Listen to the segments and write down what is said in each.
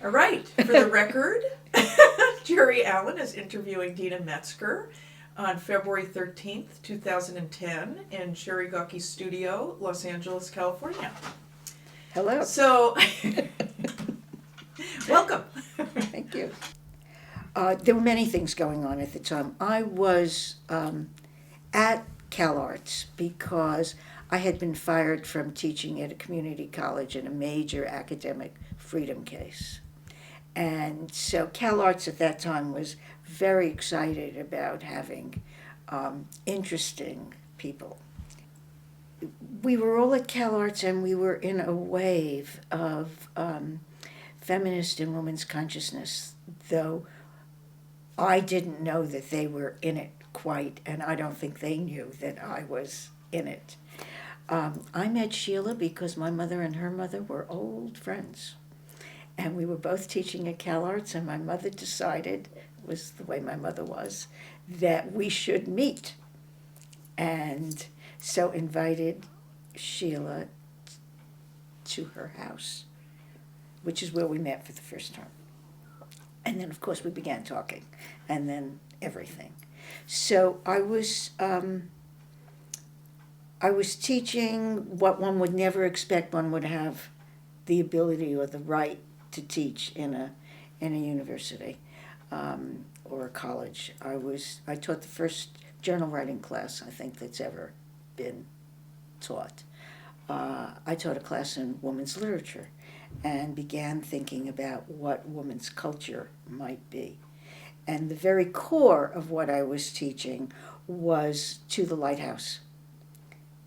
All right, for the record, Jerry Allen is interviewing Deena Metzger on February 13th, 2010 in Cherrygocky Studio, Los Angeles, California. Hello. So, welcome. Thank you. There were many things going on at the time. I was at CalArts because I had been fired from teaching at a community college in a major academic freedom case. And so CalArts at that time was very excited about having interesting people. We were all at CalArts and we were in a wave of feminist and women's consciousness, though I didn't know that they were in it quite, and I don't think they knew that I was in it. I met Sheila because my mother and her mother were old friends. And we were both teaching at CalArts, and my mother decided, was the way my mother was, that we should meet. And so invited Sheila to her house, which is where we met for the first time. And then, of course, we began talking, and then everything. So I was teaching what one would never expect one would have the ability or the right to teach in a university or a college. I taught the first journal writing class I think that's ever been taught. I taught a class in women's literature and began thinking about what women's culture might be. And the very core of what I was teaching was To the Lighthouse.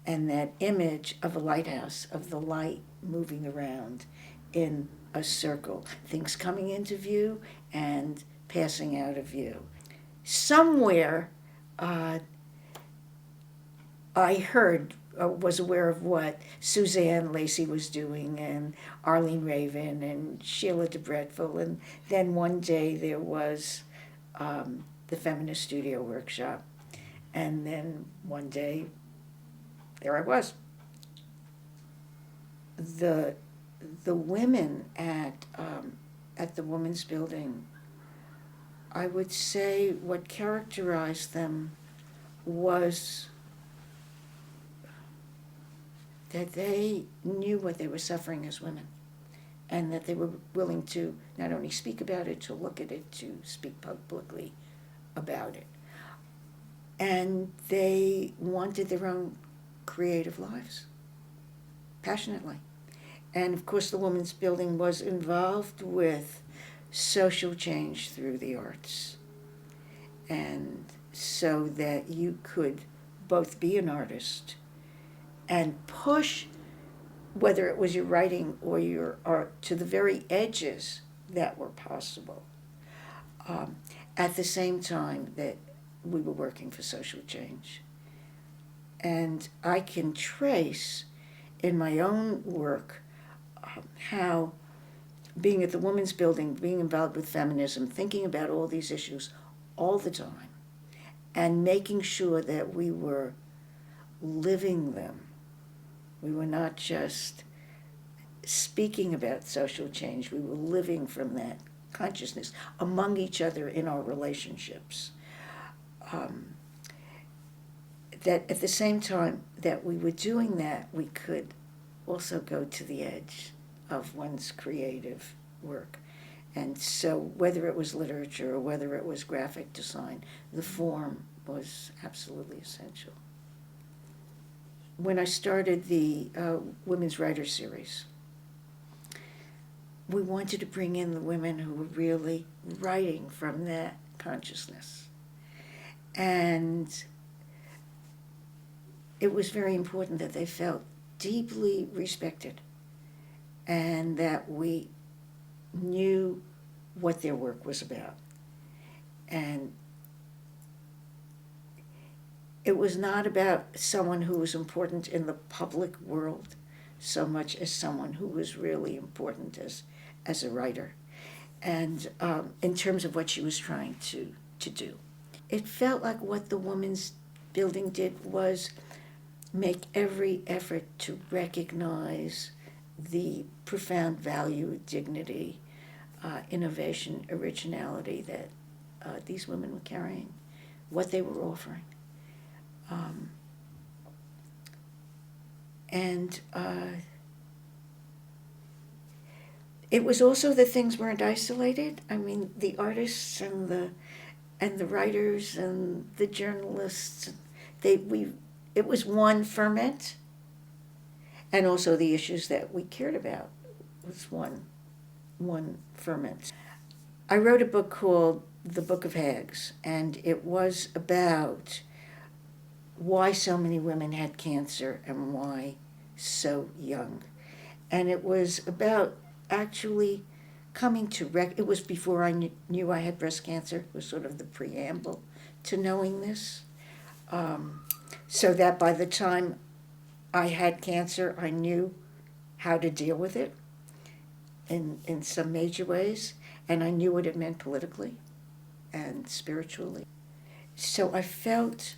And that image of a lighthouse, of the light moving around in a circle, things coming into view and passing out of view. Somewhere I heard, was aware of what Suzanne Lacey was doing and Arlene Raven and Sheila DeBrettville, and then one day there was the Feminist Studio Workshop, and then one day there I was. The women at the Women's Building, I would say what characterized them was that they knew what they were suffering as women, and that they were willing to not only speak about it, to look at it, to speak publicly about it. And they wanted their own creative lives, passionately. And of course the Women's Building was involved with social change through the arts. And so that you could both be an artist and push, whether it was your writing or your art, to the very edges that were possible, at the same time that we were working for social change. And I can trace in my own work how being at the Women's Building, being involved with feminism, thinking about all these issues all the time, and making sure that we were living them. We were not just speaking about social change, we were living from that consciousness among each other in our relationships. That at the same time that we were doing that, we could also go to the edge of one's creative work. And so whether it was literature or whether it was graphic design, the form was absolutely essential. When I started the Women's Writer Series, we wanted to bring in the women who were really writing from that consciousness. And it was very important that they felt deeply respected and that we knew what their work was about. And it was not about someone who was important in the public world so much as someone who was really important as a writer, and in terms of what she was trying to do. It felt like what the Women's Building did was make every effort to recognize the profound value, dignity, innovation, originality that these women were carrying, what they were offering. And it was also that things weren't isolated. I mean, the artists and the writers and the journalists, it was one ferment, and also the issues that we cared about was one ferment. I wrote a book called The Book of Hags, and it was about why so many women had cancer and why so young. And it was about actually coming to it was before I knew I had breast cancer. It was sort of the preamble to knowing this. So that by the time I had cancer, I knew how to deal with it in some major ways, and I knew what it meant politically and spiritually. So I felt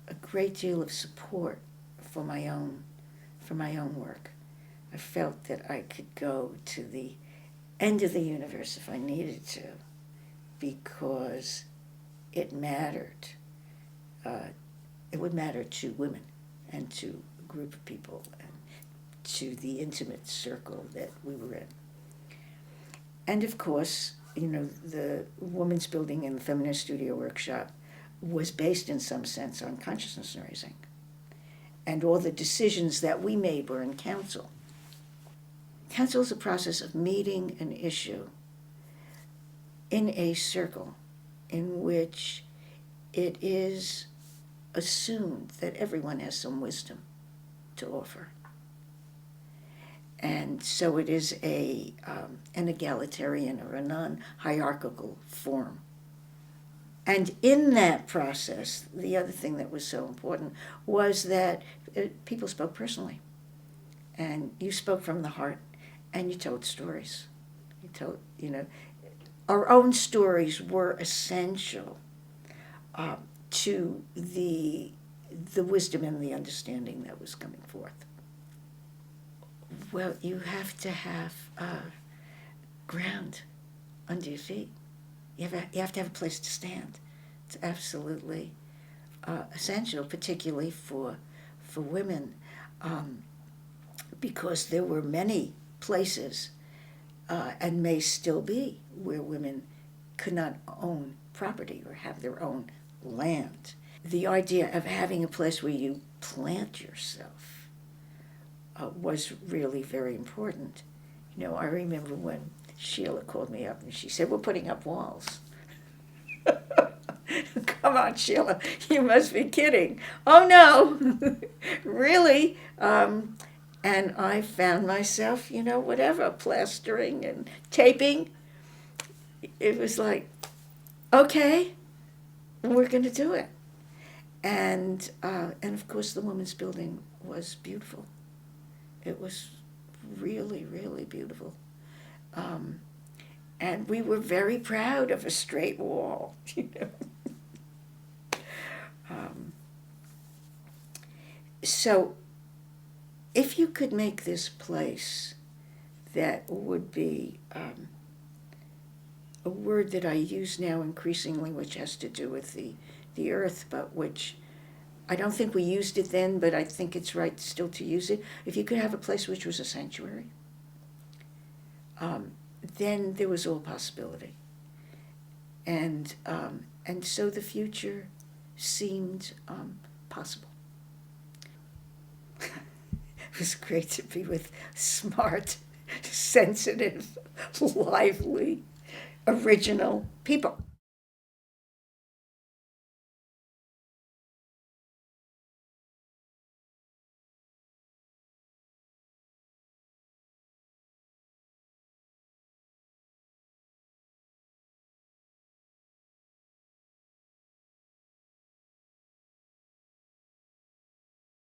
a great deal of support for my own work. I felt that I could go to the end of the universe if I needed to, because it mattered. It would matter to women and to a group of people and to the intimate circle that we were in. And of course, the Women's Building and the Feminist Studio Workshop was based in some sense on consciousness raising. And all the decisions that we made were in council. Council is a process of meeting an issue in a circle in which it is assumed that everyone has some wisdom to offer. And so it is an egalitarian or a non-hierarchical form. And in that process, the other thing that was so important was that people spoke personally. And you spoke from the heart, and you told stories. Our own stories were essential to the wisdom and the understanding that was coming forth. Well, you have to have ground under your feet. You have to have a place to stand. It's absolutely essential, particularly for women, because there were many places, and may still be, where women could not own property or have their own land. The idea of having a place where you plant yourself was really very important. I remember when Sheila called me up and she said, "We're putting up walls." Come on, Sheila, you must be kidding. Oh no, really? And I found myself, whatever, plastering and taping. It was like, okay, we're going to do it. And of course the Women's Building was beautiful. It was really, really beautiful. And we were very proud of a straight wall, So if you could make this place that would be a word that I use now increasingly, which has to do with the earth, but which I don't think we used it then, but I think it's right still to use it. If you could have a place which was a sanctuary, then there was all possibility. And so the future seemed possible. It was great to be with smart, sensitive, lively, original people.